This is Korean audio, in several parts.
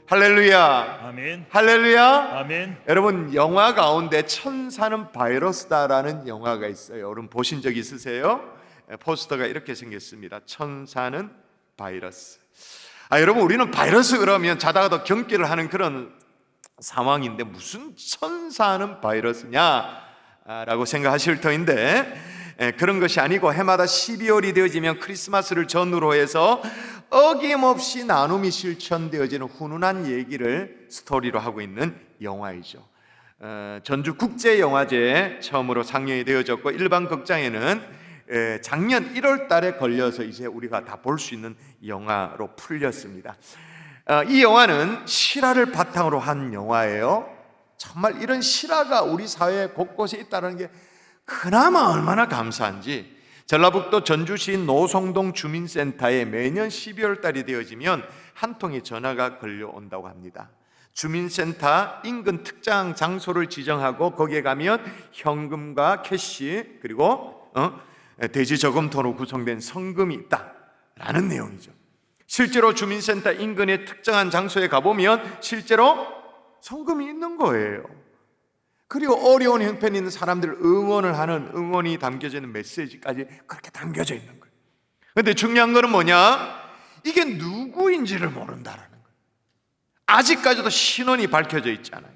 할렐루야. 아멘. 할렐루야. 아멘. 여러분, 영화 가운데 천사는 바이러스다라는 영화가 있어요. 여러분 보신 적 있으세요? 포스터가 이렇게 생겼습니다. 천사는 바이러스. 여러분, 우리는 바이러스 그러면 자다가도 경기를 하는 그런 상황인데 무슨 천사는 바이러스냐 라고 생각하실 터인데, 그런 것이 아니고 해마다 12월이 되어지면 크리스마스를 전후로 해서 어김없이 나눔이 실천되어지는 훈훈한 얘기를 스토리로 하고 있는 영화이죠. 전주국제영화제에 처음으로 상영이 되어졌고, 일반 극장에는 작년 1월 달에 걸려서 이제 우리가 다 볼 수 있는 영화로 풀렸습니다. 이 영화는 실화를 바탕으로 한 영화예요. 정말 이런 실화가 우리 사회 곳곳에 있다는 게 그나마 얼마나 감사한지, 전라북도 전주시 노송동 주민센터에 매년 12월 달이 되어지면 한 통의 전화가 걸려온다고 합니다. 주민센터 인근 특정 장소를 지정하고 거기에 가면 현금과 캐시 그리고 대지 저금통으로 구성된 성금이 있다라는 내용이죠. 실제로 주민센터 인근의 특정한 장소에 가보면 실제로 성금이 있는 거예요. 그리고 어려운 형편이 있는 사람들 응원을 하는 응원이 담겨져 있는 메시지까지 그렇게 담겨져 있는 거예요. 그런데 중요한 거는 뭐냐? 이게 누구인지를 모른다라는 거예요. 아직까지도 신원이 밝혀져 있잖아요.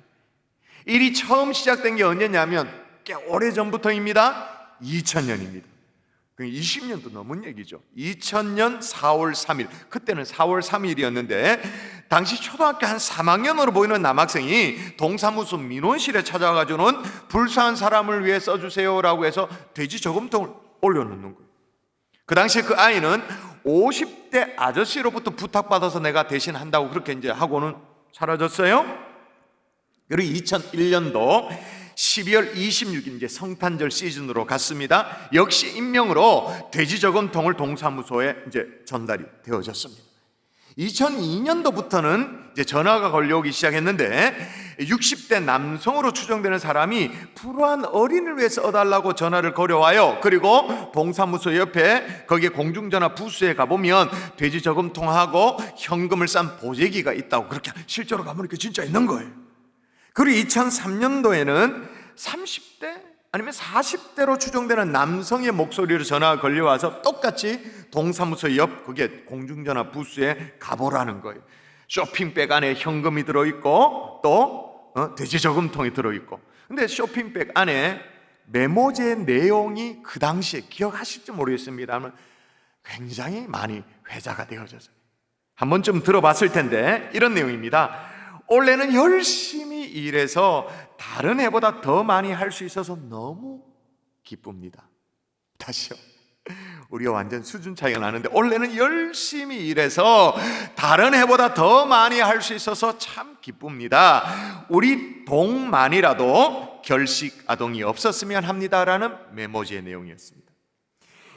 일이 처음 시작된 게 언제냐면 꽤 오래전부터입니다. 2000년입니다. 20년도 넘은 얘기죠. 2000년 4월 3일, 그때는 4월 3일이었는데 당시 초등학교 한 3학년으로 보이는 남학생이 동사무소 민원실에 찾아가지고는 불쌍한 사람을 위해 써주세요라고 해서 돼지 저금통을 올려놓는 거예요. 그 당시에 그 아이는 50대 아저씨로부터 부탁받아서 내가 대신 한다고 그렇게 이제 하고는 사라졌어요. 그리고 2001년도 12월 26일 이제 성탄절 시즌으로 갔습니다. 역시 임명으로 돼지 저금통을 동사무소에 이제 전달이 되어졌습니다. 2002년도부터는 이제 전화가 걸려오기 시작했는데 60대 남성으로 추정되는 사람이 불우한 어린이를 위해서 써달라고 전화를 걸어와요. 그리고 동사무소 옆에 거기에 공중전화 부스에 가보면 돼지 저금통하고 현금을 싼 보재기가 있다고, 그렇게 실제로 가보니까 진짜 있는 거예요. 그리고 2003년도에는 30대 아니면 40대로 추정되는 남성의 목소리로 전화가 걸려와서 똑같이 동사무소 옆 거기에 공중전화 부스에 가보라는 거예요. 쇼핑백 안에 현금이 들어있고 또 돼지 저금통이 들어있고, 근데 쇼핑백 안에 메모지의 내용이 그 당시에 기억하실지 모르겠습니다만 굉장히 많이 회자가 되어져서 한 번쯤 들어봤을 텐데 이런 내용입니다. 올해는 열심히 일해서 다른 해보다 더 많이 할 수 있어서 너무 기쁩니다. 다시요. 우리가 완전 수준 차이가 나는데 올해는 열심히 일해서 다른 해보다 더 많이 할 수 있어서 참 기쁩니다. 우리 동만이라도 결식 아동이 없었으면 합니다라는 메모지의 내용이었습니다.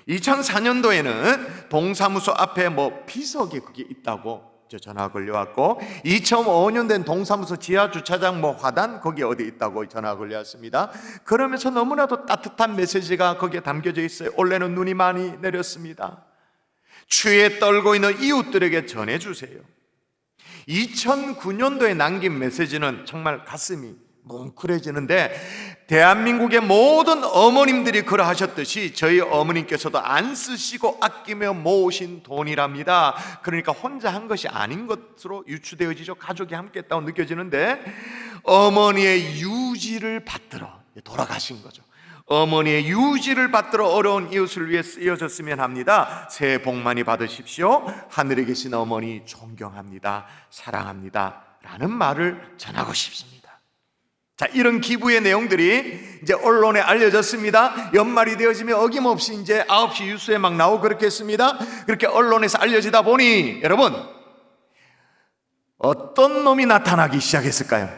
2004년도에는 동사무소 앞에 비석이 그게 있다고 전화가 걸려왔고, 2005년 된 동사무소 지하 주차장 화단 거기 어디 있다고 전화가 걸려왔습니다. 그러면서 너무나도 따뜻한 메시지가 거기에 담겨져 있어요. 올해는 눈이 많이 내렸습니다. 추위에 떨고 있는 이웃들에게 전해주세요. 2009년도에 남긴 메시지는 정말 가슴이 뭉클해지는데, 대한민국의 모든 어머님들이 그러하셨듯이 저희 어머님께서도 안 쓰시고 아끼며 모으신 돈이랍니다. 그러니까 혼자 한 것이 아닌 것으로 유추되어지죠. 가족이 함께 했다고 느껴지는데, 어머니의 유지를 받들어 돌아가신 거죠. 어머니의 유지를 받들어 어려운 이웃을 위해 쓰여졌으면 합니다. 새해 복 많이 받으십시오. 하늘에 계신 어머니 존경합니다. 사랑합니다. 라는 말을 전하고 싶습니다. 자, 이런 기부의 내용들이 이제 언론에 알려졌습니다. 연말이 되어지면 어김없이 이제 9시 뉴스에 막 나오고 그렇게 했습니다. 그렇게 언론에서 알려지다 보니 여러분, 어떤 놈이 나타나기 시작했을까요?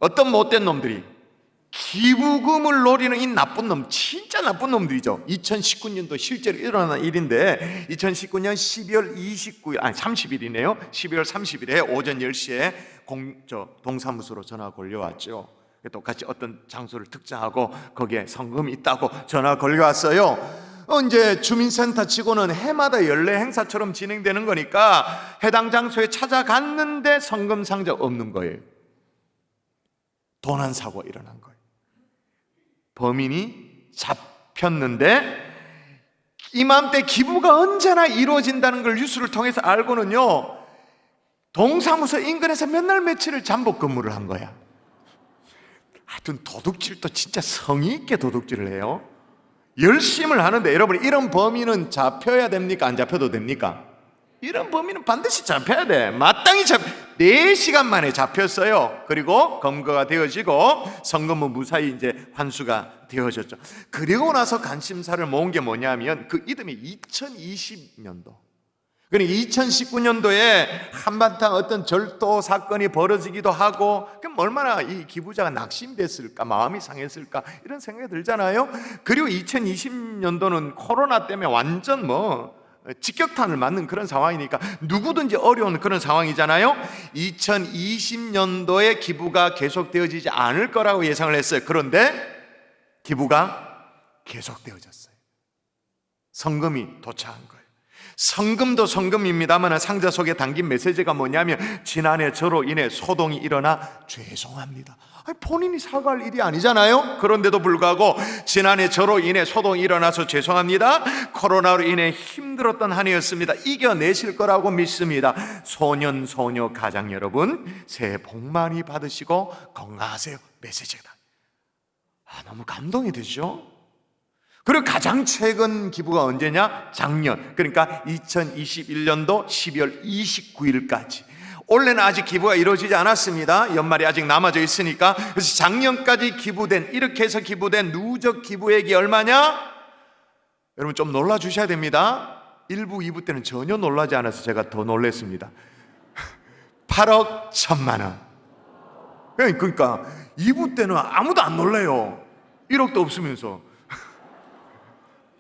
어떤 못된 놈들이 기부금을 노리는 이 나쁜 놈, 진짜 나쁜 놈들이죠. 2019년도 실제로 일어난 일인데 2019년 12월 29일, 30일이네요. 12월 30일에 오전 10시에 동사무소로 전화가 걸려왔죠. 똑같이 어떤 장소를 특정하고 거기에 성금이 있다고 전화가 걸려왔어요. 이제 주민센터 치고는 해마다 연례 행사처럼 진행되는 거니까 해당 장소에 찾아갔는데 성금 상자 없는 거예요. 도난 사고가 일어난 거예요. 범인이 잡혔는데 이맘때 기부가 언제나 이루어진다는 걸 뉴스를 통해서 알고는요, 동사무소 인근에서 몇 날 며칠을 잠복 근무를 한 거야. 하여튼 도둑질도 진짜 성의 있게 도둑질을 해요. 열심을 하는데, 여러분, 이런 범인은 잡혀야 됩니까? 안 잡혀도 됩니까? 이런 범인은 반드시 잡혀야 돼. 마땅히 4시간 만에 잡혔어요. 그리고 검거가 되어지고 성금은 무사히 이제 환수가 되어졌죠. 그리고 나서 관심사를 모은 게 뭐냐면 그 이듬해 2020년도, 그러니까 2019년도에 한바탕 어떤 절도 사건이 벌어지기도 하고, 그럼 얼마나 이 기부자가 낙심됐을까, 마음이 상했을까, 이런 생각이 들잖아요. 그리고 2020년도는 코로나 때문에 완전 직격탄을 맞는 그런 상황이니까 누구든지 어려운 그런 상황이잖아요. 2020년도에 기부가 계속되어지지 않을 거라고 예상을 했어요. 그런데 기부가 계속되어졌어요. 성금이 도착한 거예요. 성금도 성금입니다만 상자 속에 담긴 메시지가 뭐냐면, 지난해 저로 인해 소동이 일어나 죄송합니다. 본인이 사과할 일이 아니잖아요. 그런데도 불구하고 지난해 저로 인해 소동이 일어나서 죄송합니다. 코로나로 인해 힘들었던 한 해였습니다. 이겨내실 거라고 믿습니다. 소년 소녀 가장 여러분, 새해 복 많이 받으시고 건강하세요. 메시지다. 너무 감동이 되죠. 그리고 가장 최근 기부가 언제냐? 작년, 그러니까 2021년도 12월 29일까지. 올해는 아직 기부가 이루어지지 않았습니다. 연말이 아직 남아져 있으니까. 그래서 작년까지 기부된, 이렇게 해서 기부된 누적 기부액이 얼마냐? 여러분 좀 놀라주셔야 됩니다. 1부, 2부 때는 전혀 놀라지 않아서 제가 더 놀랐습니다. 8억 1천만 원. 그러니까 2부 때는 아무도 안 놀래요. 1억도 없으면서.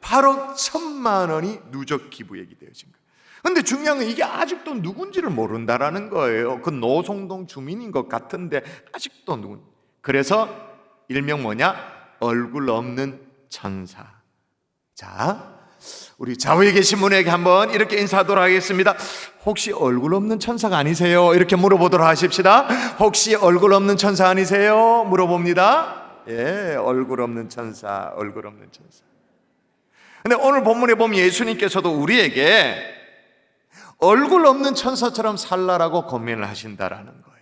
8억 1천만 원이 누적 기부액이 되어진 거예요. 그런데 중요한 건 이게 아직도 누군지를 모른다라는 거예요. 그 노송동 주민인 것 같은데 아직도 누군. 그래서 일명 뭐냐? 얼굴 없는 천사. 자, 우리 좌우에 계신 분에게 한번 이렇게 인사하도록 하겠습니다. 혹시 얼굴 없는 천사가 아니세요? 이렇게 물어보도록 하십시다. 혹시 얼굴 없는 천사 아니세요? 물어봅니다. 예, 얼굴 없는 천사, 얼굴 없는 천사. 근데 오늘 본문에 보면 예수님께서도 우리에게 얼굴 없는 천사처럼 살라라고 권면을 하신다라는 거예요.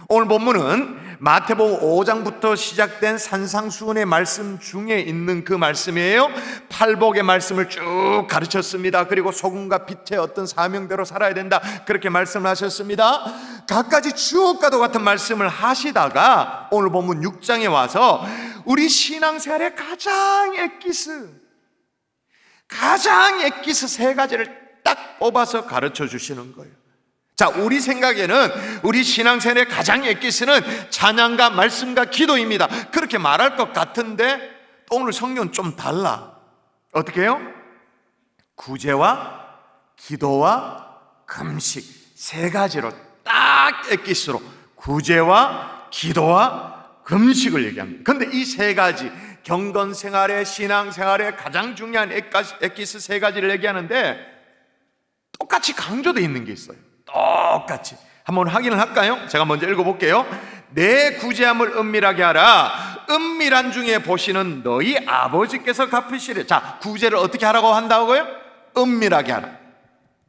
오늘 본문은 마태복음 5장부터 시작된 산상수훈의 말씀 중에 있는 그 말씀이에요. 팔복의 말씀을 쭉 가르쳤습니다. 그리고 소금과 빛의 어떤 사명대로 살아야 된다, 그렇게 말씀을 하셨습니다. 갖가지 주옥과도 같은 말씀을 하시다가 오늘 본문 6장에 와서 우리 신앙생활의 가장 엑기스 3가지를 딱 뽑아서 가르쳐 주시는 거예요. 자, 우리 생각에는 우리 신앙생활의 가장 엑기스는 찬양과 말씀과 기도입니다. 그렇게 말할 것 같은데 오늘 성경은 좀 달라. 어떻게 해요? 구제와 기도와 금식 3가지로 딱 엑기스로 구제와 기도와 금식을 얘기합니다. 그런데 이 3가지, 경건생활의 신앙생활의 가장 중요한 엑기스 3가지를 얘기하는데 똑같이 강조되어 있는 게 있어요. 똑같이 한번 확인을 할까요? 제가 먼저 읽어볼게요. 내 구제함을 은밀하게 하라. 은밀한 중에 보시는 너희 아버지께서 갚으시리라. 자, 구제를 어떻게 하라고 한다고요? 은밀하게 하라.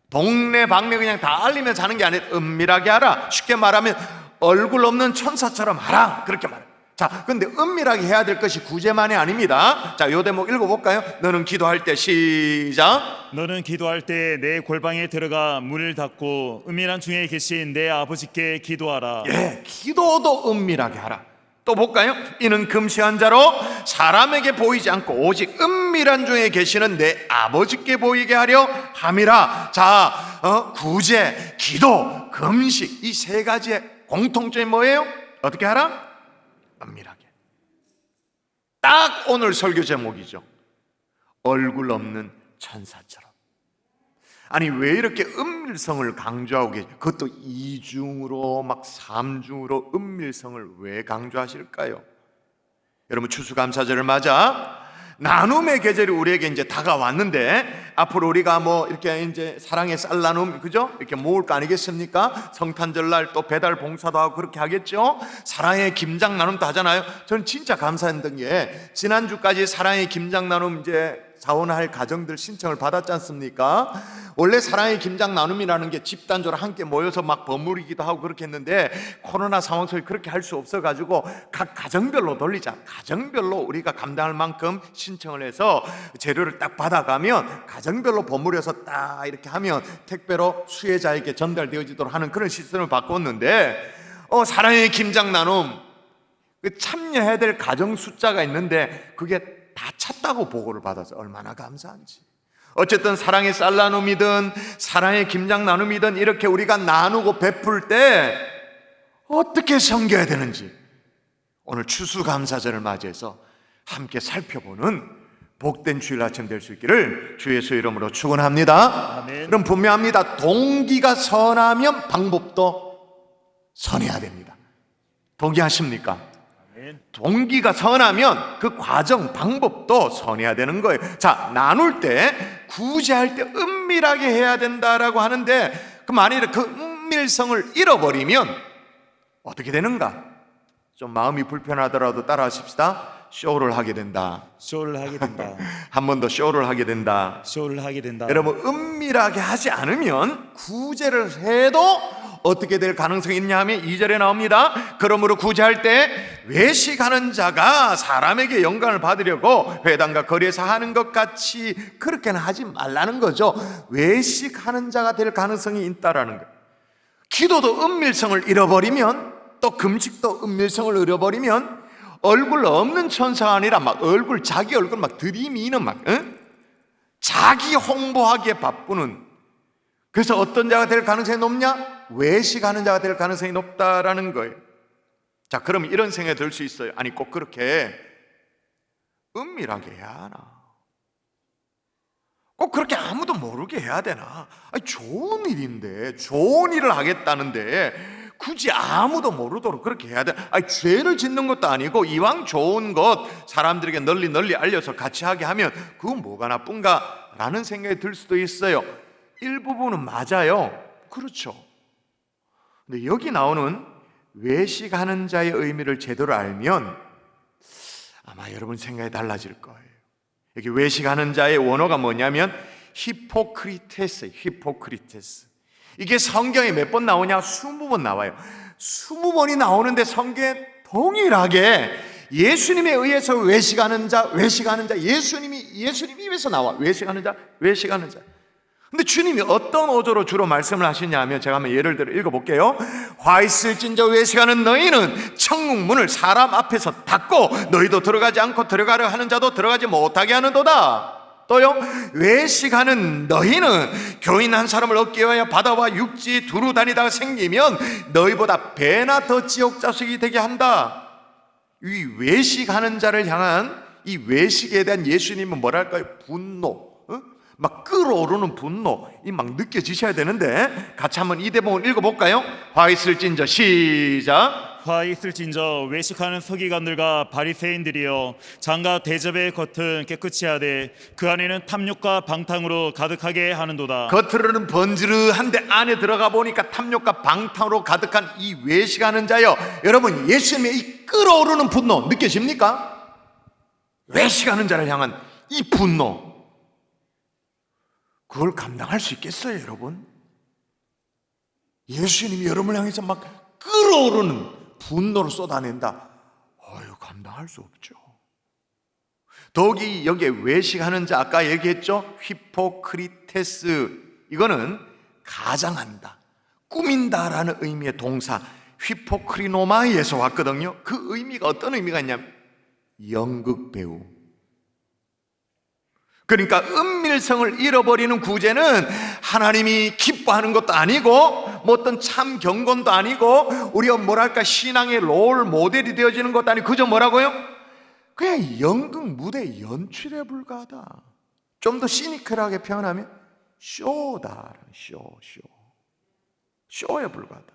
동네 방네 그냥 다 알리면 자는 게 아니라 은밀하게 하라. 쉽게 말하면 얼굴 없는 천사처럼 하라, 그렇게 말해요. 자, 근데 은밀하게 해야 될 것이 구제만이 아닙니다. 자, 요 대목 읽어볼까요? 너는 기도할 때, 시작. 너는 기도할 때 내 골방에 들어가 문을 닫고 은밀한 중에 계신 내 아버지께 기도하라. 예, 기도도 은밀하게 하라. 또 볼까요? 이는 금시한 자로 사람에게 보이지 않고 오직 은밀한 중에 계시는 내 아버지께 보이게 하려 함이라. 자, 구제, 기도, 금식, 이 3가지의 공통점이 뭐예요? 어떻게 하라? 은밀하게. 딱 오늘 설교 제목이죠. 얼굴 없는 천사처럼. 아니, 왜 이렇게 은밀성을 강조하고 계세요? 그것도 2중으로 막 3중으로 은밀성을 왜 강조하실까요? 여러분, 추수감사절을 맞아 나눔의 계절이 우리에게 이제 다가왔는데, 앞으로 우리가 뭐 이렇게 이제 사랑의 쌀 나눔, 그죠? 이렇게 모을 거 아니겠습니까? 성탄절날 또 배달 봉사도 하고 그렇게 하겠죠? 사랑의 김장 나눔도 하잖아요. 저는 진짜 감사했던 게, 지난주까지 사랑의 김장 나눔 이제 자원할 가정들 신청을 받았지 않습니까? 원래 사랑의 김장 나눔이라는 게 집단적으로 함께 모여서 막 버무리기도 하고 그렇게 했는데, 코로나 상황 속에 그렇게 할 수 없어가지고 각 가정별로 돌리자, 가정별로 우리가 감당할 만큼 신청을 해서 재료를 딱 받아가면 가정별로 버무려서 딱 이렇게 하면 택배로 수혜자에게 전달되어지도록 하는 그런 시스템을 바꿨는데, 사랑의 김장 나눔 그 참여해야 될 가정 숫자가 있는데 그게 다 찼다고 보고를 받아서 얼마나 감사한지. 어쨌든 사랑의 쌀 나눔이든 사랑의 김장 나눔이든 이렇게 우리가 나누고 베풀 때 어떻게 섬겨야 되는지 오늘 추수감사절을 맞이해서 함께 살펴보는 복된 주일 아침 될 수 있기를 주 예수 이름으로 축원합니다. 아멘. 그럼 분명합니다. 동기가 선하면 방법도 선해야 됩니다. 동의하십니까? 동기가 선하면 그 과정, 방법도 선해야 되는 거예요. 자, 나눌 때, 구제할 때 은밀하게 해야 된다라고 하는데, 그 만일에 그 은밀성을 잃어버리면 어떻게 되는가? 좀 마음이 불편하더라도 따라 하십시다. 쇼를 하게 된다. 쇼를 하게 된다. 한 번 더 쇼를 하게 된다. 쇼를 하게 된다. 여러분, 은밀하게 하지 않으면 구제를 해도 어떻게 될 가능성이 있냐 하면 2절에 나옵니다. 그러므로 구제할 때 외식하는 자가 사람에게 영광을 받으려고 회당과 거리에서 하는 것 같이 그렇게는 하지 말라는 거죠. 외식하는 자가 될 가능성이 있다라는 거예요. 기도도 은밀성을 잃어버리면, 또 금식도 은밀성을 잃어버리면 얼굴 없는 천사가 아니라 막 자기 얼굴 막 들이미는 자기 홍보하기에 바쁘는, 그래서 어떤 자가 될 가능성이 높냐? 외식하는 자가 될 가능성이 높다라는 거예요. 자, 그럼 이런 생각이 들 수 있어요. 아니, 꼭 그렇게 은밀하게 해야 하나? 꼭 그렇게 아무도 모르게 해야 되나? 아니, 좋은 일인데, 좋은 일을 하겠다는데 굳이 아무도 모르도록 그렇게 해야 돼? 아니, 죄를 짓는 것도 아니고 이왕 좋은 것 사람들에게 널리 알려서 같이 하게 하면 그건 뭐가 나쁜가? 라는 생각이 들 수도 있어요. 일부분은 맞아요. 그렇죠. 근데 여기 나오는 외식하는 자의 의미를 제대로 알면 아마 여러분 생각이 달라질 거예요. 여기 외식하는 자의 원어가 뭐냐면 히포크리테스. 이게 성경에 몇 번 나오냐? 20번 나와요. 20번이 나오는데 성경에 동일하게 예수님에 의해서 외식하는 자, 예수님 입에서 나와. 외식하는 자. 근데 주님이 어떤 어조로 주로 말씀을 하시냐 하면, 제가 한번 예를 들어 읽어볼게요. 화 있을진저 외식하는 너희는 천국 문을 사람 앞에서 닫고 너희도 들어가지 않고 들어가려 하는 자도 들어가지 못하게 하는도다. 또요, 외식하는 너희는 교인 한 사람을 얻기 위하여 바다와 육지 두루 다니다가 생기면 너희보다 배나 더 지옥 자식이 되게 한다. 이 외식하는 자를 향한 이 외식에 대한 예수님은 뭐랄까요? 분노, 막 끓어오르는 분노, 이 막 느껴지셔야 되는데, 같이 한번 이 대목을 읽어볼까요? 화 있을진저, 시작. 화 있을진저 외식하는 서기관들과 바리새인들이여, 장과 대접의 겉은 깨끗이 하되 그 안에는 탐욕과 방탕으로 가득하게 하는도다. 겉으로는 번지르한데 안에 들어가 보니까 탐욕과 방탕으로 가득한 이 외식하는 자여, 여러분 예수님의 이 끓어오르는 분노 느껴집니까? 외식하는 자를 향한 이 분노, 그걸 감당할 수 있겠어요, 여러분? 예수님이 여러분을 향해서 막 끓어오르는 분노를 쏟아낸다. 감당할 수 없죠. 더욱이 여기에 외식하는 자, 아까 얘기했죠? 히포크리테스, 이거는 가장한다, 꾸민다라는 의미의 동사 히포크리노마이에서 왔거든요. 그 의미가 어떤 의미가 있냐면 연극 배우. 그러니까 은밀성을 잃어버리는 구제는 하나님이 기뻐하는 것도 아니고 뭐 어떤 참 경건도 아니고 우리가 뭐랄까 신앙의 롤 모델이 되어지는 것도 아니고 그저 뭐라고요? 그냥 연극 무대 연출에 불과하다. 좀 더 시니컬하게 표현하면 쇼다. 쇼에 불과하다.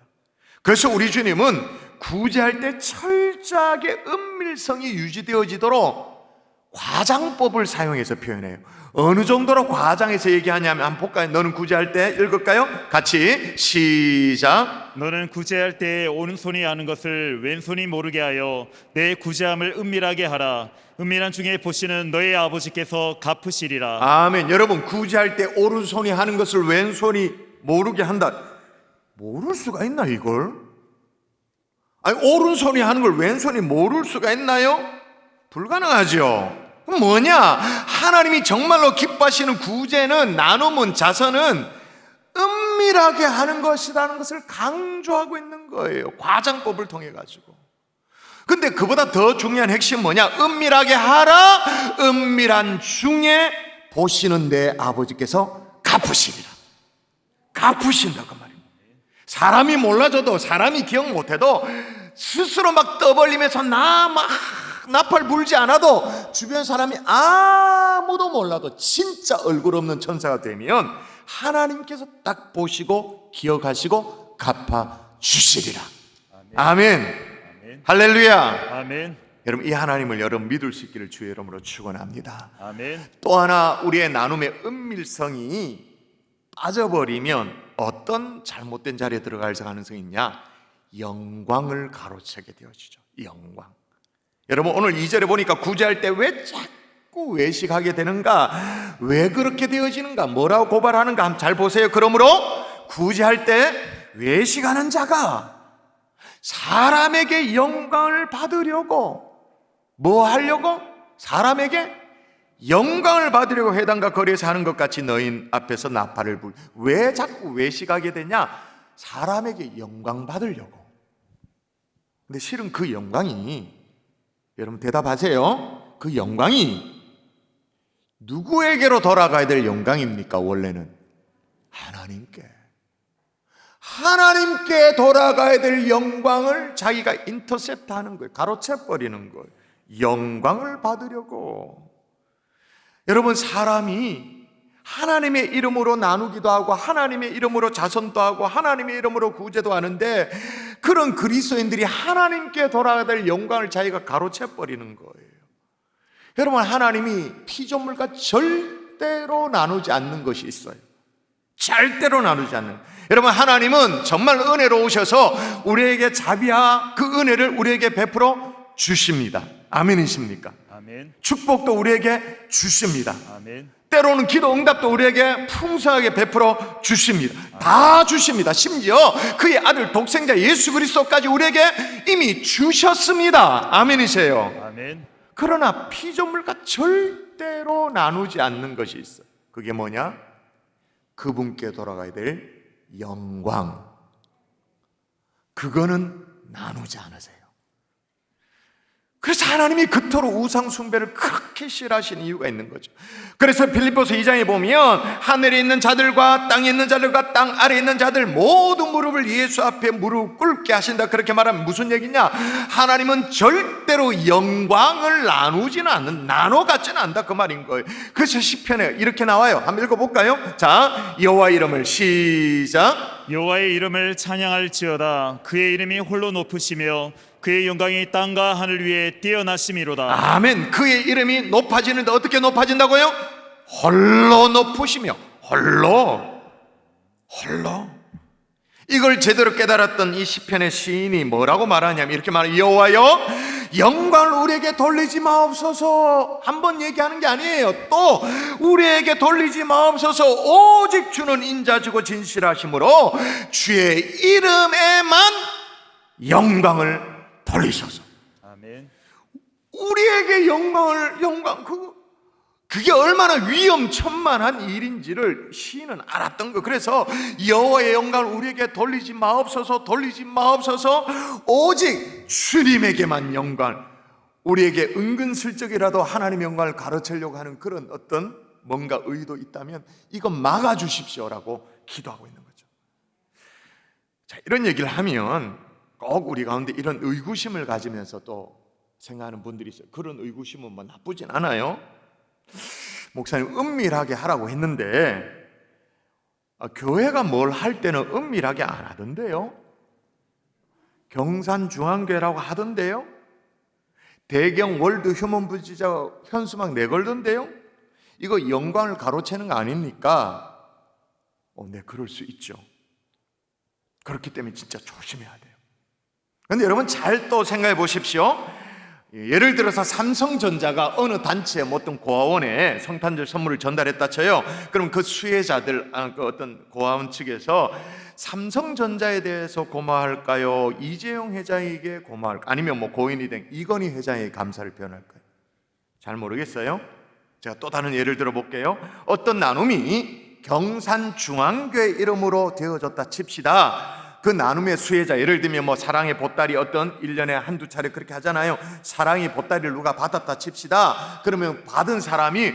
그래서 우리 주님은 구제할 때 철저하게 은밀성이 유지되어지도록 과장법을 사용해서 표현해요. 어느 정도로 과장해서 얘기하냐면 한번 볼까요? 너는 구제할 때 읽을까요? 같이 시작. 너는 구제할 때 오른손이 하는 것을 왼손이 모르게 하여 내 구제함을 은밀하게 하라. 은밀한 중에 보시는 너의 아버지께서 갚으시리라. 아멘. 여러분, 구제할 때 오른손이 하는 것을 왼손이 모르게 한다. 모를 수가 있나 이걸? 아니, 오른손이 하는 걸 왼손이 모를 수가 있나요? 불가능하죠. 그럼 뭐냐? 하나님이 정말로 기뻐하시는 구제는, 나눔은, 자선은 은밀하게 하는 것이라는 것을 강조하고 있는 거예요. 과장법을 통해 가지고. 근데 그보다 더 중요한 핵심은 뭐냐? 은밀하게 하라. 은밀한 중에 보시는 내 아버지께서 갚으시리라. 갚으신다 그 말입니다. 사람이 몰라줘도, 사람이 기억 못해도 스스로 막 떠벌리면서 나팔 불지 않아도 주변 사람이 아무도 몰라도 진짜 얼굴 없는 천사가 되면 하나님께서 딱 보시고 기억하시고 갚아주시리라. 아멘. 아멘. 할렐루야. 아멘. 여러분, 이 하나님을 여러분 믿을 수 있기를 주의 이름으로 축원합니다. 아멘. 또 하나, 우리의 나눔의 은밀성이 빠져버리면 어떤 잘못된 자리에 들어갈 가능성이 있냐? 영광을 가로채게 되어지죠. 영광. 여러분, 오늘 2절에 보니까 구제할 때 왜 자꾸 외식하게 되는가? 왜 그렇게 되어지는가? 뭐라고 고발하는가? 한번 잘 보세요. 그러므로 구제할 때 외식하는 자가 사람에게 영광을 받으려고, 뭐 하려고? 사람에게 영광을 받으려고 회당과 거리에서 하는 것 같이 너희 앞에서 나팔을 불. 왜 자꾸 외식하게 되냐? 사람에게 영광 받으려고. 근데 실은 그 영광이, 여러분 대답하세요. 그 영광이 누구에게로 돌아가야 될 영광입니까? 원래는 하나님께 돌아가야 될 영광을 자기가 인터셉트하는 거예요. 가로채버리는 거예요. 영광을 받으려고. 여러분, 사람이 하나님의 이름으로 나누기도 하고 하나님의 이름으로 자선도 하고 하나님의 이름으로 구제도 하는데, 그런 그리스도인들이 하나님께 돌아가야 될 영광을 자기가 가로채버리는 거예요. 여러분, 하나님이 피조물과 절대로 나누지 않는 것이 있어요. 절대로 나누지 않는. 여러분, 하나님은 정말 은혜로우셔서 우리에게 자비와 그 은혜를 우리에게 베풀어 주십니다. 아멘이십니까? 아멘. 축복도 우리에게 주십니다. 아멘. 때로는 기도 응답도 우리에게 풍성하게 베풀어 주십니다. 다 주십니다. 심지어 그의 아들 독생자 예수 그리스도까지 우리에게 이미 주셨습니다. 아멘이세요. 아멘. 그러나 피조물과 절대로 나누지 않는 것이 있어요. 그게 뭐냐? 그분께 돌아가야 될 영광. 그거는 나누지 않으세요. 그래서 하나님이 그토록 우상 숭배를 그렇게 싫어하시는 이유가 있는 거죠. 그래서 필립보서 2장에 보면 하늘에 있는 자들과 땅에 있는 자들과 땅 아래에 있는 자들 모두 무릎을 예수 앞에 무릎 꿇게 하신다. 그렇게 말하면 무슨 얘기냐? 하나님은 절대로 영광을 나눠 갖지는 않는다 그 말인 거예요. 그래서 시편에 이렇게 나와요. 한번 읽어볼까요? 자, 여호와 이름을 시작. 여호와의 이름을 찬양할지어다. 그의 이름이 홀로 높으시며 그의 영광이 땅과 하늘 위에 뛰어나심이로다. 아멘. 그의 이름이 높아지는데 어떻게 높아진다고요? 홀로 높으시며. 홀로. 이걸 제대로 깨달았던 이 시편의 시인이 뭐라고 말하냐면 이렇게 말해요. 여호와여, 영광을 우리에게 돌리지 마옵소서. 한번 얘기하는 게 아니에요. 또 우리에게 돌리지 마옵소서. 오직 주는 인자주고 진실하심으로 주의 이름에만 영광을 돌리셔서. 아멘. 우리에게 그게 얼마나 위험천만한 일인지를 시인은 알았던 거. 그래서 여호와의 영광을 우리에게 돌리지 마옵소서. 오직 주님에게만 영광. 우리에게 은근슬쩍이라도 하나님의 영광을 가르치려고 하는 그런 어떤 뭔가 의도 있다면 이건 막아주십시오라고 기도하고 있는 거죠. 자, 이런 얘기를 하면 꼭 우리 가운데 이런 의구심을 가지면서 또 생각하는 분들이 있어요. 그런 의구심은 뭐 나쁘진 않아요. 목사님, 은밀하게 하라고 했는데 교회가 뭘 할 때는 은밀하게 안 하던데요. 경산중앙교회라고 하던데요. 대경 월드 휴먼 부지자 현수막 내걸던데요. 이거 영광을 가로채는 거 아닙니까? 네, 그럴 수 있죠. 그렇기 때문에 진짜 조심해야 돼요. 그런데 여러분 잘 또 생각해 보십시오. 예를 들어서 삼성전자가 어느 단체의 어떤 고아원에 성탄절 선물을 전달했다 쳐요. 그럼 그 수혜자들, 그 어떤 고아원 측에서 삼성전자에 대해서 고마할까요? 이재용 회장에게 고마할까요? 아니면 뭐 고인이 된 이건희 회장에게 감사를 표현할까요? 잘 모르겠어요. 제가 또 다른 예를 들어 볼게요. 어떤 나눔이 경산중앙교회 이름으로 되어졌다 칩시다. 그 나눔의 수혜자, 예를 들면 뭐 사랑의 보따리 어떤 1년에 한두 차례 그렇게 하잖아요. 사랑의 보따리를 누가 받았다 칩시다. 그러면 받은 사람이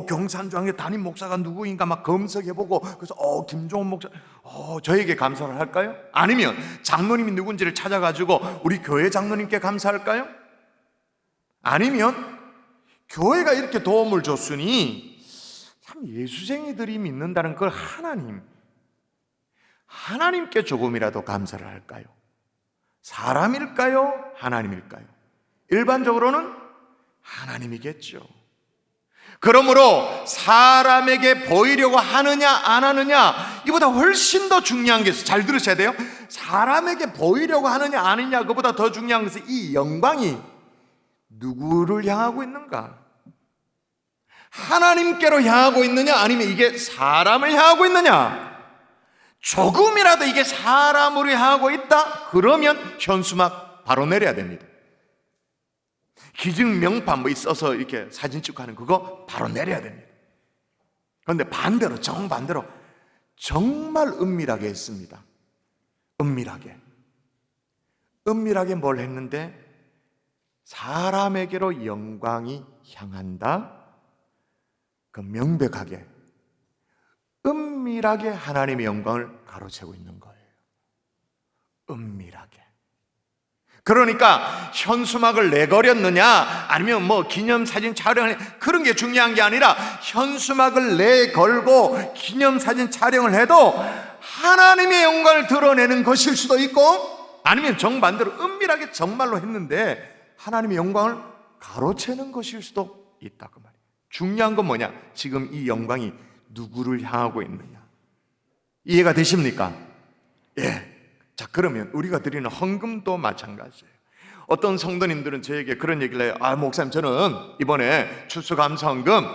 경산중앙교회 담임 목사가 누구인가 막 검색해보고, 그래서 김종원 목사 저에게 감사를 할까요? 아니면 장로님이 누군지를 찾아가지고 우리 교회 장로님께 감사할까요? 아니면 교회가 이렇게 도움을 줬으니 참 예수쟁이들이 믿는다는 걸 하나님께 조금이라도 감사를 할까요? 사람일까요? 하나님일까요? 일반적으로는 하나님이겠죠. 그러므로 사람에게 보이려고 하느냐 안 하느냐, 이보다 훨씬 더 중요한 게 있어요. 잘 들으셔야 돼요. 사람에게 보이려고 하느냐 안 하느냐, 그보다 더 중요한 것은 이 영광이 누구를 향하고 있는가? 하나님께로 향하고 있느냐, 아니면 이게 사람을 향하고 있느냐? 조금이라도 이게 사람으로 향하고 있다? 그러면 현수막 바로 내려야 됩니다. 기증 명판 뭐 있어서 이렇게 사진 찍고 하는 그거 바로 내려야 됩니다. 그런데 반대로, 정반대로 정말 은밀하게 했습니다. 은밀하게 뭘 했는데 사람에게로 영광이 향한다? 그 명백하게 은밀하게 하나님의 영광을 가로채고 있는 거예요. 은밀하게. 그러니까 현수막을 내걸었느냐 아니면 뭐 기념사진 촬영을 그런 게 중요한 게 아니라 현수막을 내걸고 기념사진 촬영을 해도 하나님의 영광을 드러내는 것일 수도 있고, 아니면 정반대로 은밀하게 정말로 했는데 하나님의 영광을 가로채는 것일 수도 있다, 그 말이에요. 중요한 건 뭐냐? 지금 이 영광이 누구를 향하고 있느냐. 이해가 되십니까? 예. 자, 그러면 우리가 드리는 헌금도 마찬가지예요. 어떤 성도님들은 저에게 그런 얘기를 해요. 목사님, 저는 이번에 추수감사헌금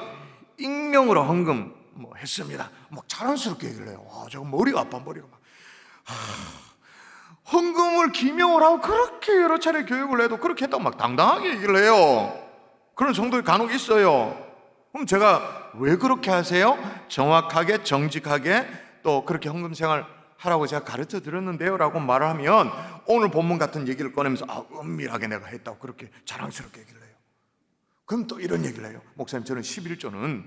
익명으로 헌금 했습니다. 막 자랑스럽게 얘기를 해요. 제가 머리가 아파, 머리가 막. 헌금을 기명으로 하고 그렇게 여러 차례 교육을 해도 그렇게 했다고 막 당당하게 얘기를 해요. 그런 성도들이 간혹 있어요. 그럼 제가 왜 그렇게 하세요? 정확하게, 정직하게 또 그렇게 헌금 생활 하라고 제가 가르쳐 드렸는데요 라고 말을 하면 오늘 본문 같은 얘기를 꺼내면서 은밀하게 내가 했다고 그렇게 자랑스럽게 얘기를 해요. 그럼 또 이런 얘기를 해요. 목사님, 저는 11조는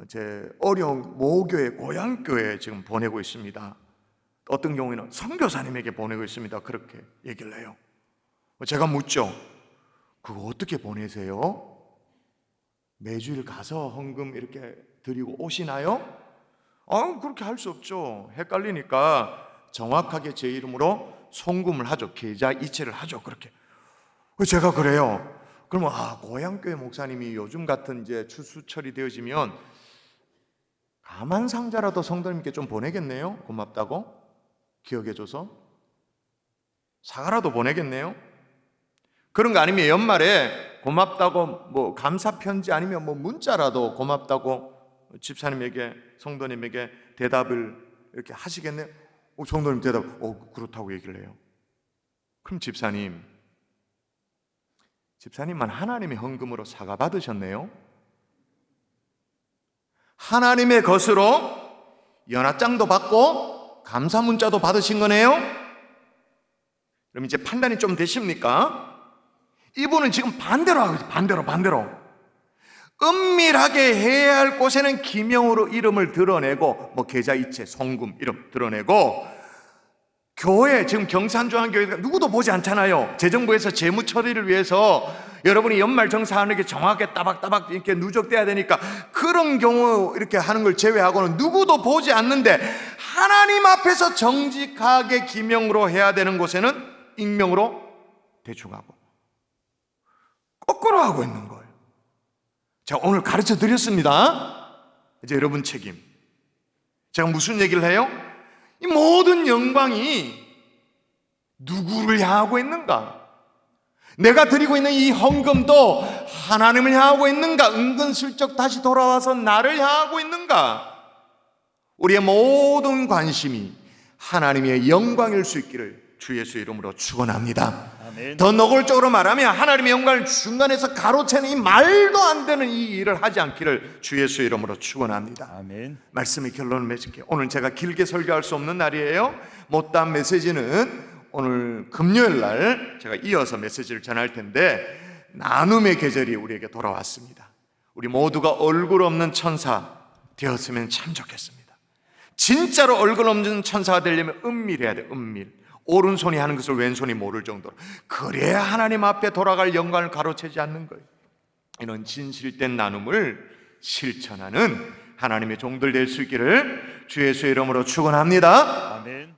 제 어려운 모교회, 고향교회에 지금 보내고 있습니다. 어떤 경우에는 선교사님에게 보내고 있습니다. 그렇게 얘기를 해요. 제가 묻죠. 그거 어떻게 보내세요? 매주일 가서 헌금 이렇게 드리고 오시나요? 그렇게 할 수 없죠. 헷갈리니까 정확하게 제 이름으로 송금을 하죠. 계좌 이체를 하죠. 그렇게. 제가 그래요. 그러면 고향교회 목사님이 요즘 같은 이제 추수철이 되어지면 가만상자라도 성도님께 좀 보내겠네요. 고맙다고 기억해줘서 사과라도 보내겠네요. 그런 거 아니면 연말에 고맙다고 뭐 감사 편지 아니면 뭐 문자라도 고맙다고 집사님에게, 성도님에게 대답을 이렇게 하시겠네요. 성도님 대답, 그렇다고 얘기를 해요. 그럼 집사님만 하나님의 헌금으로 사과 받으셨네요. 하나님의 것으로 연합장도 받고 감사 문자도 받으신 거네요. 그럼 이제 판단이 좀 되십니까? 이분은 지금 반대로 하고 있어요. 반대로 은밀하게 해야 할 곳에는 기명으로 이름을 드러내고 계좌 이체, 송금 이름 드러내고, 교회, 지금 경산중앙교회가 누구도 보지 않잖아요. 재정부에서 재무 처리를 위해서 여러분이 연말 정산하는 게 정확하게 따박따박 이렇게 누적돼야 되니까 그런 경우 이렇게 하는 걸 제외하고는 누구도 보지 않는데 하나님 앞에서 정직하게 기명으로 해야 되는 곳에는 익명으로 대충하고, 따라하고 있는 거예요. 제가 오늘 가르쳐 드렸습니다. 이제 여러분 책임. 제가 무슨 얘기를 해요? 이 모든 영광이 누구를 향하고 있는가? 내가 드리고 있는 이 헌금도 하나님을 향하고 있는가? 은근슬쩍 다시 돌아와서 나를 향하고 있는가? 우리의 모든 관심이 하나님의 영광일 수 있기를 주 예수의 이름으로 축원합니다. 아멘. 더 노골적으로 말하면 하나님의 영광을 중간에서 가로채는 이 말도 안 되는 이 일을 하지 않기를 주 예수의 이름으로 축원합니다. 아멘. 말씀의 결론을 맺을게요. 오늘 제가 길게 설교할 수 없는 날이에요. 못다한 메시지는 오늘 금요일 날 제가 이어서 메시지를 전할 텐데, 나눔의 계절이 우리에게 돌아왔습니다. 우리 모두가 얼굴 없는 천사 되었으면 참 좋겠습니다. 진짜로 얼굴 없는 천사가 되려면 은밀해야 돼. 은밀. 오른손이 하는 것을 왼손이 모를 정도로. 그래야 하나님 앞에 돌아갈 영광을 가로채지 않는 거예요. 이런 진실된 나눔을 실천하는 하나님의 종들 될 수 있기를 주 예수의 이름으로 축원합니다. 아멘.